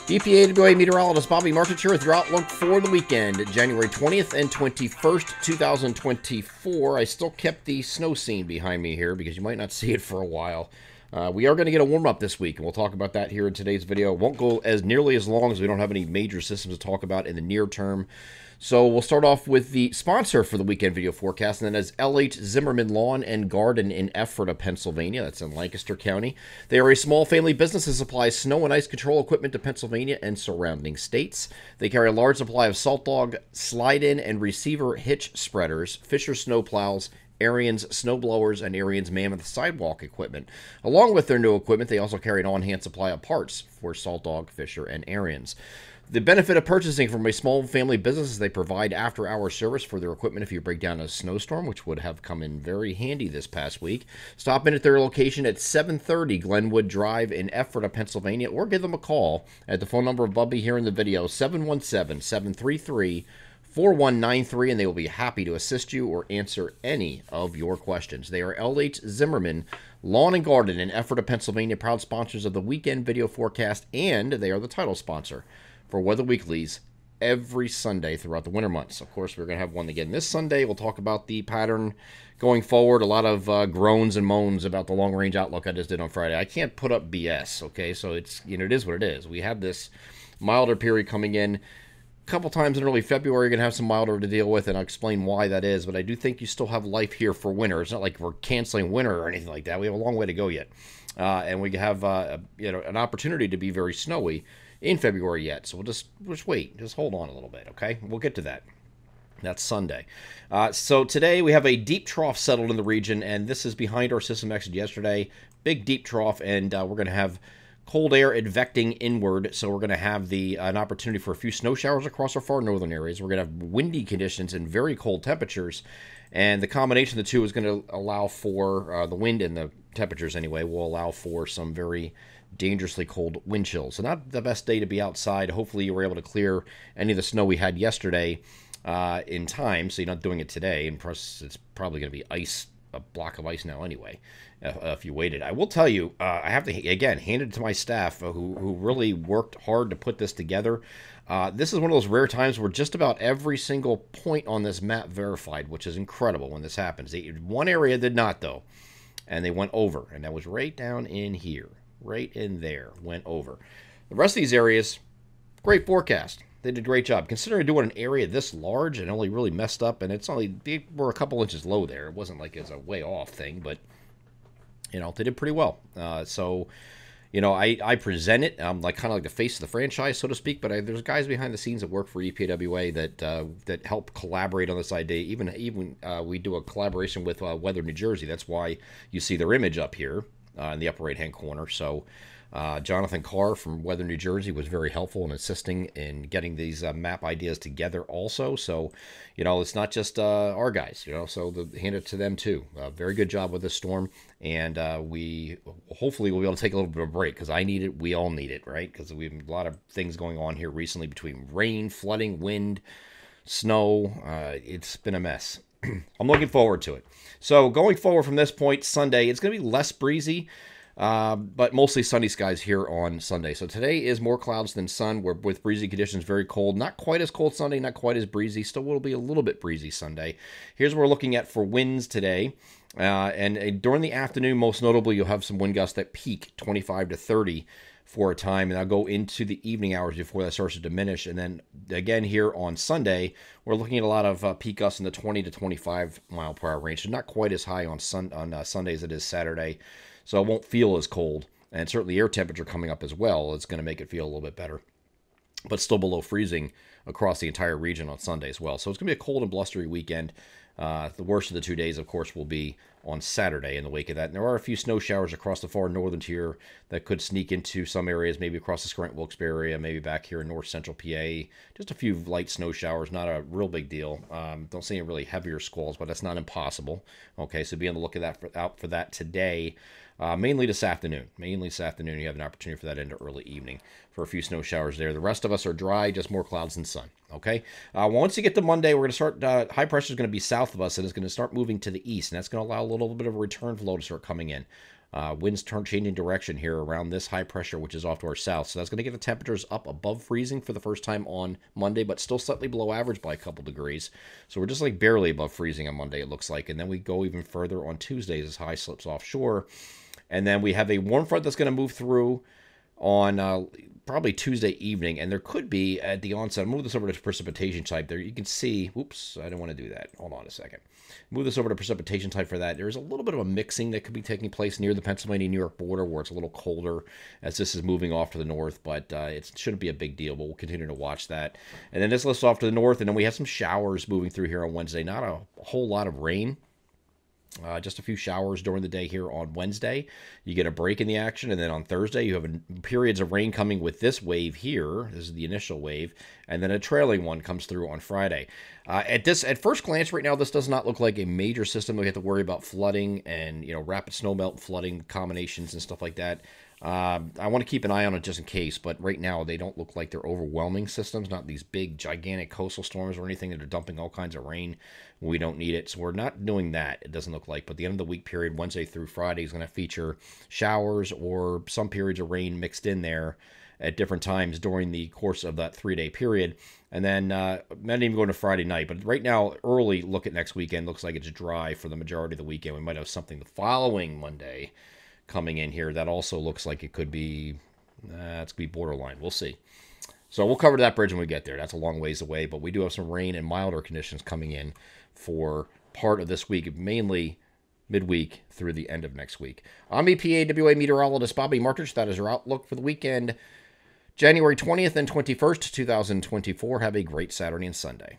EPAWA meteorologist Bobby Martich here with your outlook for the weekend, January 20th and 21st, 2024. I still kept the snow scene behind me here because you might not see it for a while. We are going to get a warm-up this week, and we'll talk about that here in today's video. It won't go as nearly as long as we don't have any major systems to talk about in the near term. So we'll start off with the sponsor for the weekend video forecast, and that is LH Zimmerman Lawn and Garden in Ephrata, Pennsylvania. That's in Lancaster County. They are a small family business that supplies snow and ice control equipment to Pennsylvania and surrounding states. They carry a large supply of salt dog, slide-in, and receiver hitch spreaders, Fisher snow plows, Ariens snow blowers, and Ariens Mammoth sidewalk equipment. Along with their new equipment, they also carry an on-hand supply of parts for Salt Dog, Fisher, and Ariens. The benefit of purchasing from a small family business is they provide after-hour service for their equipment if you break down a snowstorm, which would have come in very handy this past week. Stop in at their location at 730 Glenwood Drive in Ephrata, Pennsylvania, or give them a call at the phone number of Bubby here in the video, 717-733-4193, and they will be happy to assist you or answer any of your questions. They are LH Zimmerman Lawn and Garden in Ephrata, Pennsylvania, proud sponsors of the weekend video forecast, and they are the title sponsor for Weather Weeklies every Sunday throughout the winter months. Of course, we're going to have one again this Sunday. We'll talk about the pattern going forward. A lot of groans and moans about the long-range outlook I just did on Friday. I can't put up BS, okay? So it's, it is what it is. We have this milder period coming in. A couple times in early February, you're going to have some milder to deal with, and I'll explain why that is. But I do think you still have life here for winter. It's not like we're canceling winter or anything like that. We have a long way to go yet. And we have an opportunity to be very snowy in February yet. So we'll just wait. Just hold on a little bit, okay? We'll get to that. That's Sunday. So today we have a deep trough settled in the region, and this is behind our system exited yesterday. Big deep trough, and we're going to have cold air advecting inward, so we're going to have an opportunity for a few snow showers across our far northern areas. We're going to have windy conditions and very cold temperatures, and the combination of the two is going to allow for the wind and the temperatures anyway will allow for some very dangerously cold wind chills. So not the best day to be outside. Hopefully you were able to clear any of the snow we had yesterday in time, so you're not doing it today. And plus, it's probably going to be ice, a block of ice now anyway, if you waited. I will tell you, I have to, again, hand it to my staff who really worked hard to put this together. This is one of those rare times where just about every single point on this map verified, which is incredible when this happens. One area did not, though, and they went over, and that was right down in here. Right in there, went over. The rest of these areas, great forecast. They did a great job. Considering doing an area this large and only really messed up, and they were a couple inches low there. It wasn't like it's a way off thing, but, they did pretty well. So, I present it. I'm kind of like the face of the franchise, so to speak, but there's guys behind the scenes that work for EPAWA that help collaborate on this idea. Even we do a collaboration with Weather New Jersey. That's why you see their image up here in the upper right-hand corner. So Jonathan Carr from Weather New Jersey was very helpful in assisting in getting these map ideas together also. So, it's not just our guys, so hand it to them too. Very good job with this storm. And we hopefully will be able to take a little bit of a break because I need it. We all need it, right? Because we have a lot of things going on here recently between rain, flooding, wind, snow. It's been a mess. I'm looking forward to it. So going forward from this point, Sunday, it's going to be less breezy, but mostly sunny skies here on Sunday. So today is more clouds than sun. We're with breezy conditions, very cold. Not quite as cold Sunday, not quite as breezy. Still will be a little bit breezy Sunday. Here's what we're looking at for winds today. And during the afternoon, most notably, you'll have some wind gusts that peak 25 to 30 for a time, and I'll go into the evening hours before that starts to diminish. And then again here on Sunday, we're looking at a lot of peak gusts in the 20 to 25 mile per hour range. So not quite as high on Sunday as it is Saturday, so it won't feel as cold. And certainly air temperature coming up as well. It's going to make it feel a little bit better, but still below freezing across the entire region on Sunday as well. So it's going to be a cold and blustery weekend. The worst of the 2 days, of course, will be on Saturday in the wake of that. And there are a few snow showers across the far northern tier that could sneak into some areas, maybe across the Scranton-Wilkes-Barre area, maybe back here in north central PA. Just a few light snow showers, not a real big deal. Don't see any really heavier squalls, but that's not impossible. Okay, so be on the look out for that today. Mainly this afternoon. Mainly this afternoon, you have an opportunity for that into early evening for a few snow showers there. The rest of us are dry, just more clouds than sun. Okay. Once you get to Monday, we're going to start. High pressure is going to be south of us, and it's going to start moving to the east, and that's going to allow a little bit of a return flow to start coming in. Winds changing direction here around this high pressure, which is off to our south. So that's going to get the temperatures up above freezing for the first time on Monday, but still slightly below average by a couple degrees. So we're just like barely above freezing on Monday, it looks like. And then we go even further on Tuesday as high slips offshore. And then we have a warm front that's going to move through on probably Tuesday evening, and there could be at the onset. I'll move this over to precipitation type there. You can see, oops, I didn't want to do that. Hold on a second. Move this over to precipitation type for that. There's a little bit of a mixing that could be taking place near the Pennsylvania-New York border where it's a little colder as this is moving off to the north, but it shouldn't be a big deal, but we'll continue to watch that. And then this lifts off to the north, and then we have some showers moving through here on Wednesday. Not a whole lot of rain. Just a few showers during the day here on Wednesday. You get a break in the action, and then on Thursday you have periods of rain coming with this wave here. This is the initial wave, and then a trailing one comes through on Friday. At first glance right now, this does not look like a major system. We have to worry about flooding and rapid snowmelt flooding combinations and stuff like that. I want to keep an eye on it just in case, but right now they don't look like they're overwhelming systems, not these big, gigantic coastal storms or anything that are dumping all kinds of rain when we don't need it. So we're not doing that, it doesn't look like. But the end of the week period, Wednesday through Friday, is going to feature showers or some periods of rain mixed in there at different times during the course of that 3-day period. And then not even going to Friday night, but right now, early look at next weekend, looks like it's dry for the majority of the weekend. We might have something the following Monday coming in here that also looks like it could be it's going to be borderline. We'll see. So we'll cover that bridge when we get there. That's a long ways away, but we do have some rain and milder conditions coming in for part of this week, mainly midweek through the end of next week. I'm EPAWA meteorologist Bobby Martich. That is our outlook for the weekend, January 20th and 21st, 2024. Have a great Saturday and Sunday.